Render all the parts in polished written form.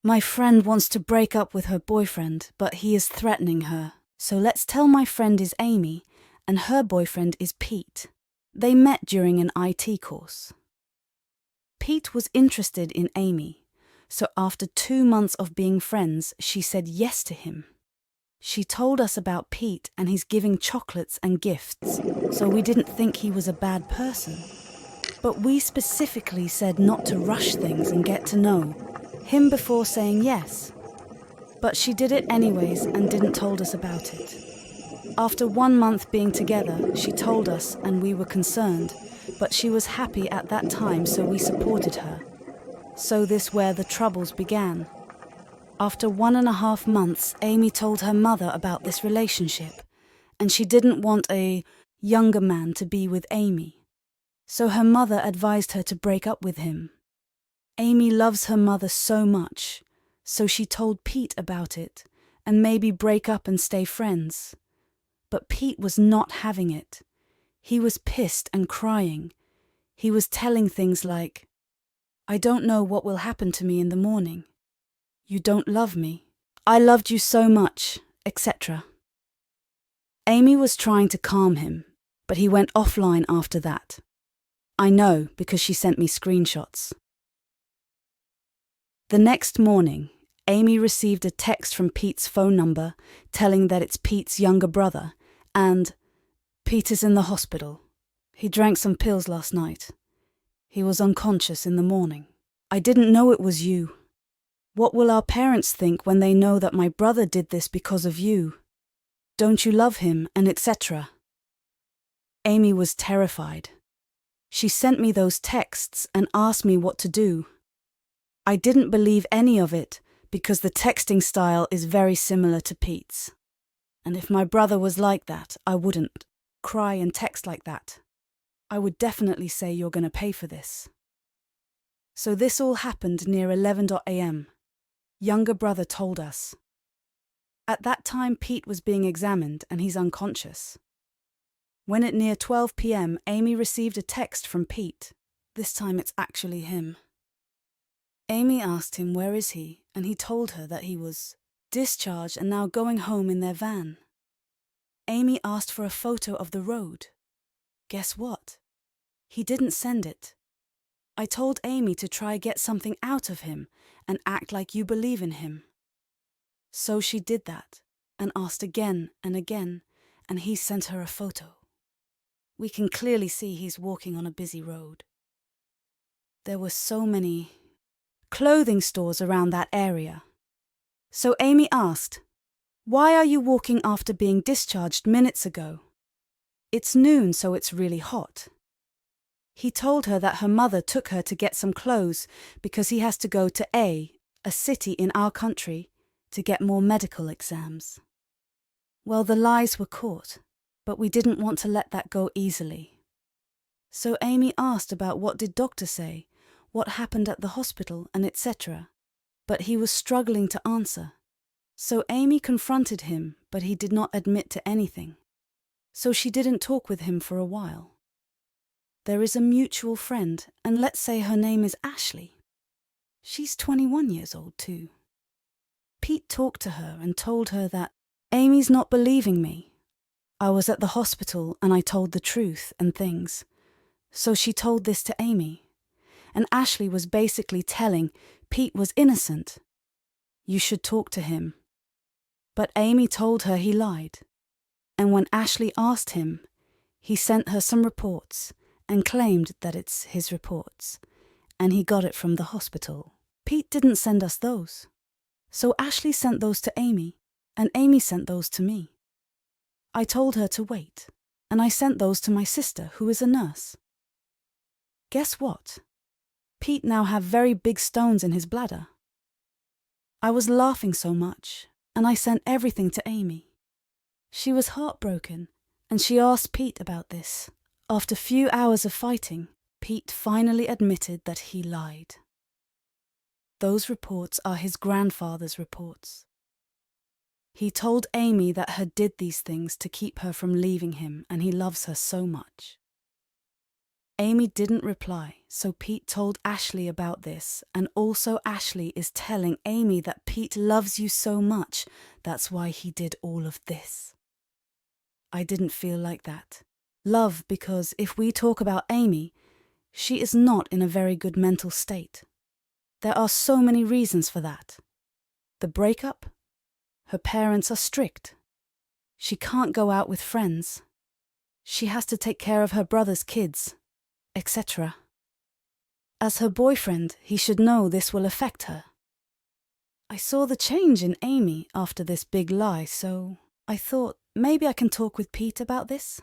My friend wants to break up with her boyfriend, but he is threatening her. So let's tell my friend is Amy, and her boyfriend is Pete. They met during an IT course. Pete was interested in Amy, so after 2 months of being friends, she said yes to him. She told us about Pete and he's giving chocolates and gifts, so we didn't think he was a bad person. But we specifically said not to rush things and get to know him before saying yes. But she did it anyways and didn't told us about it. After 1 month being together, she told us and we were concerned, but she was happy at that time, so we supported her. So this where the troubles began. After 1.5 months, Amy told her mother about this relationship, and she didn't want a younger man to be with Amy. So her mother advised her to break up with him. Amy loves her mother so much, so she told Pete about it, and maybe break up and stay friends. But Pete was not having it. He was pissed and crying. He was telling things like, "I don't know what will happen to me in the morning. You don't love me. I loved you so much," etc. Amy was trying to calm him, but he went offline after that. I know because she sent me screenshots. The next morning, Amy received a text from Pete's phone number telling that it's Pete's younger brother and Pete is in the hospital. He drank some pills last night. He was unconscious in the morning. I didn't know it was you. What will our parents think when they know that my brother did this because of you? Don't you love him, and etc. Amy was terrified. She sent me those texts and asked me what to do. I didn't believe any of it because the texting style is very similar to Pete's. And if my brother was like that, I wouldn't cry and text like that. I would definitely say you're going to pay for this. So this all happened near 11 a.m. Younger brother told us. At that time, Pete was being examined and he's unconscious. When at near 12 p.m, Amy received a text from Pete. This time it's actually him. Amy asked him where is he, and he told her that he was discharged and now going home in their van. Amy asked for a photo of the road. Guess what? He didn't send it. I told Amy to try get something out of him and act like you believe in him. So she did that and asked again and again, and he sent her a photo. We can clearly see he's walking on a busy road. There were so many clothing stores around that area. So Amy asked, "Why are you walking after being discharged minutes ago? It's noon, so it's really hot." He told her that her mother took her to get some clothes because he has to go to a city in our country, to get more medical exams. Well, the lies were caught, but we didn't want to let that go easily. So Amy asked about what did doctor say, what happened at the hospital, and etc. But he was struggling to answer. So Amy confronted him, but he did not admit to anything. So she didn't talk with him for a while. There is a mutual friend, and let's say her name is Ashley. She's 21 years old too. Pete talked to her and told her that Amy's not believing me. I was at the hospital and I told the truth and things. So she told this to Amy. And Ashley was basically telling Pete was innocent. You should talk to him. But Amy told her he lied. And when Ashley asked him, he sent her some reports and claimed that it's his reports, and he got it from the hospital. Pete didn't send us those. So Ashley sent those to Amy, and Amy sent those to me. I told her to wait, and I sent those to my sister, who is a nurse. Guess what? Pete now have very big stones in his bladder. I was laughing so much, and I sent everything to Amy. She was heartbroken, and she asked Pete about this. After few hours of fighting, Pete finally admitted that he lied. Those reports are his grandfather's reports. He told Amy that her did these things to keep her from leaving him, and he loves her so much. Amy didn't reply, so Pete told Ashley about this, and also Ashley is telling Amy that Pete loves you so much, that's why he did all of this. I didn't feel like that. Love, because if we talk about Amy, she is not in a very good mental state. There are so many reasons for that. The breakup, her parents are strict. She can't go out with friends. She has to take care of her brother's kids, etc. As her boyfriend, he should know this will affect her. I saw the change in Amy after this big lie, so I thought maybe I can talk with Pete about this.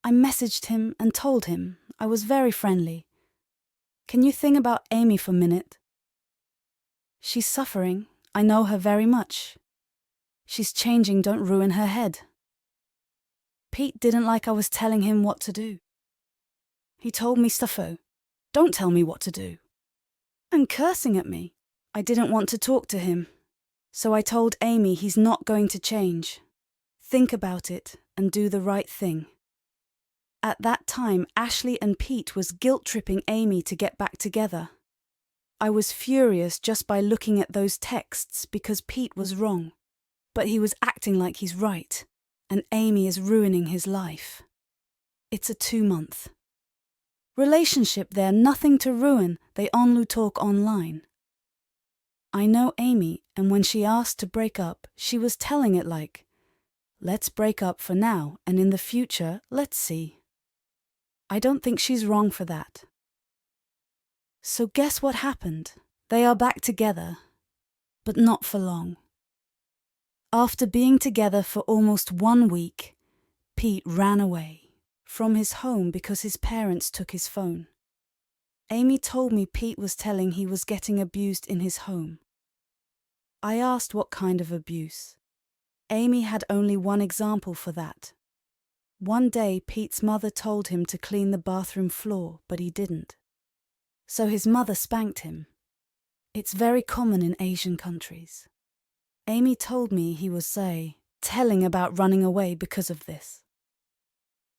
I messaged him and told him I was very friendly. Can you think about Amy for a minute? She's suffering. I know her very much. She's changing, don't ruin her head. Pete didn't like I was telling him what to do. He told me, Staffo, don't tell me what to do. And cursing at me. I didn't want to talk to him. So I told Amy he's not going to change. Think about it and do the right thing. At that time, Ashley and Pete was guilt-tripping Amy to get back together. I was furious just by looking at those texts because Pete was wrong. But he was acting like he's right, and Amy is ruining his life. It's a 2-month relationship there, nothing to ruin, they only talk online. I know Amy, and when she asked to break up, she was telling it like, let's break up for now, and in the future, let's see. I don't think she's wrong for that. So guess what happened? They are back together, but not for long. After being together for almost 1 week, Pete ran away from his home because his parents took his phone. Amy told me Pete was telling he was getting abused in his home. I asked what kind of abuse. Amy had only one example for that. One day Pete's mother told him to clean the bathroom floor, but he didn't. So his mother spanked him. It's very common in Asian countries. Amy told me he was telling about running away because of this.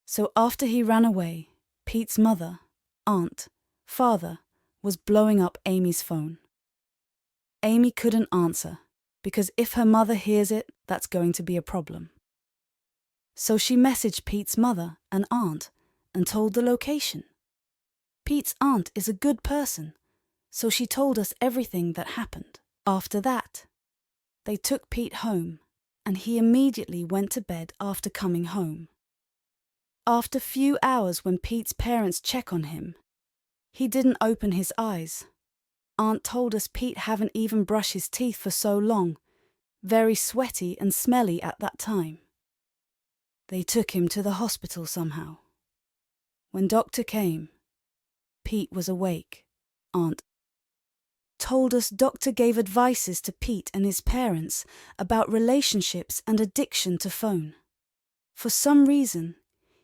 So after he ran away, Pete's mother, aunt, father, was blowing up Amy's phone. Amy couldn't answer, because if her mother hears it, that's going to be a problem. So she messaged Pete's mother and aunt and told the location. Pete's aunt is a good person, so she told us everything that happened. After that, they took Pete home, and he immediately went to bed after coming home. After few hours when Pete's parents check on him, he didn't open his eyes. Aunt told us Pete haven't even brushed his teeth for so long, very sweaty and smelly at that time. They took him to the hospital somehow. When doctor came, Pete was awake. Aunt told us doctor gave advices to Pete and his parents about relationships and addiction to phone. For some reason,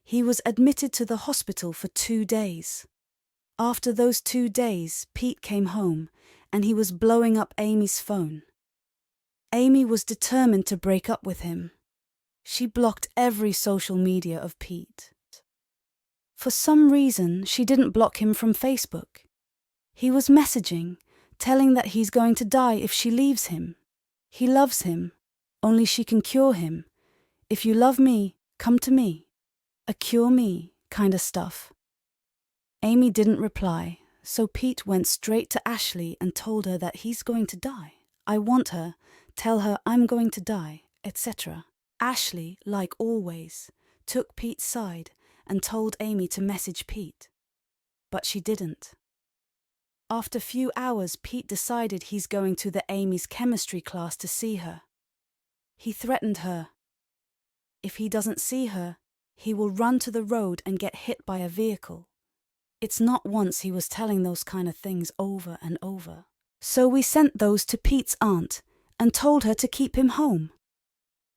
he was admitted to the hospital for 2 days. After those 2 days, Pete came home and he was blowing up Amy's phone. Amy was determined to break up with him. She blocked every social media of Pete. For some reason, she didn't block him from Facebook. He was messaging, telling that he's going to die if she leaves him. He loves him, only she can cure him. If you love me, come to me. A cure me kind of stuff. Amy didn't reply, so Pete went straight to Ashley and told her that he's going to die. I want her, tell her I'm going to die, etc. Ashley, like always, took Pete's side and told Amy to message Pete. But she didn't. After few hours, Pete decided he's going to the Amy's chemistry class to see her. He threatened her. If he doesn't see her, he will run to the road and get hit by a vehicle. It's not once he was telling those kind of things over and over. So we sent those to Pete's aunt and told her to keep him home.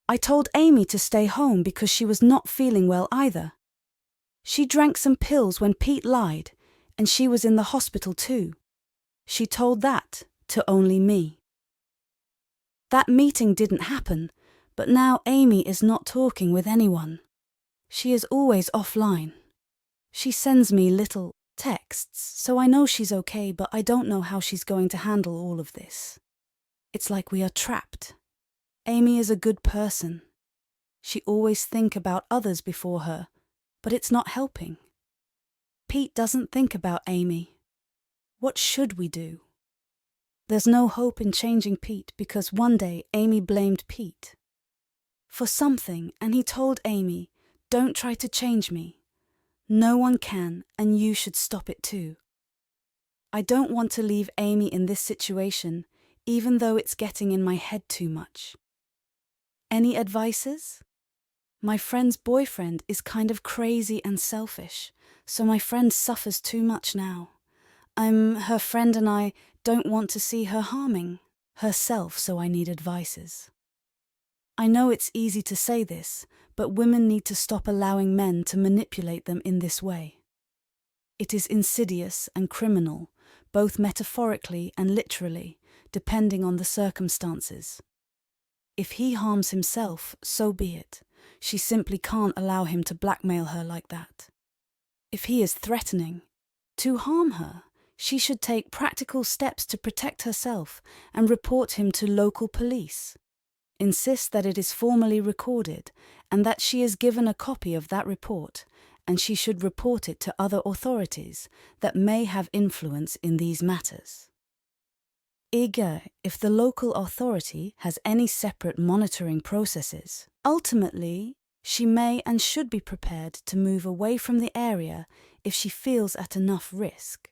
I told Amy to stay home because she was not feeling well either. She drank some pills when Pete lied, and she was in the hospital too. She told that to only me. That meeting didn't happen, but now Amy is not talking with anyone. She is always offline. She sends me little texts, so I know she's okay, but I don't know how she's going to handle all of this. It's like we are trapped. Amy is a good person. She always thinks about others before her, but it's not helping. Pete doesn't think about Amy. What should we do? There's no hope in changing Pete because one day Amy blamed Pete for something, and he told Amy, "Don't try to change me. No one can, and you should stop it too." I don't want to leave Amy in this situation, even though it's getting in my head too much. Any advices? My friend's boyfriend is kind of crazy and selfish, so my friend suffers too much now. I'm her friend and I don't want to see her harming herself, so I need advices. I know it's easy to say this, but women need to stop allowing men to manipulate them in this way. It is insidious and criminal, both metaphorically and literally, depending on the circumstances. If he harms himself, so be it. She simply can't allow him to blackmail her like that. If he is threatening to harm her, she should take practical steps to protect herself and report him to local police. Insist that it is formally recorded and that she is given a copy of that report, and she should report it to other authorities that may have influence in these matters. If the local authority has any separate monitoring processes, ultimately, she may and should be prepared to move away from the area if she feels at enough risk.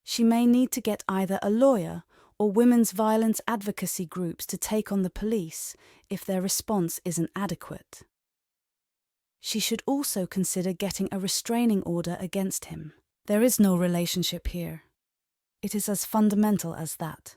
She may need to get either a lawyer or women's violence advocacy groups to take on the police if their response isn't adequate. She should also consider getting a restraining order against him. There is no relationship here. It is as fundamental as that.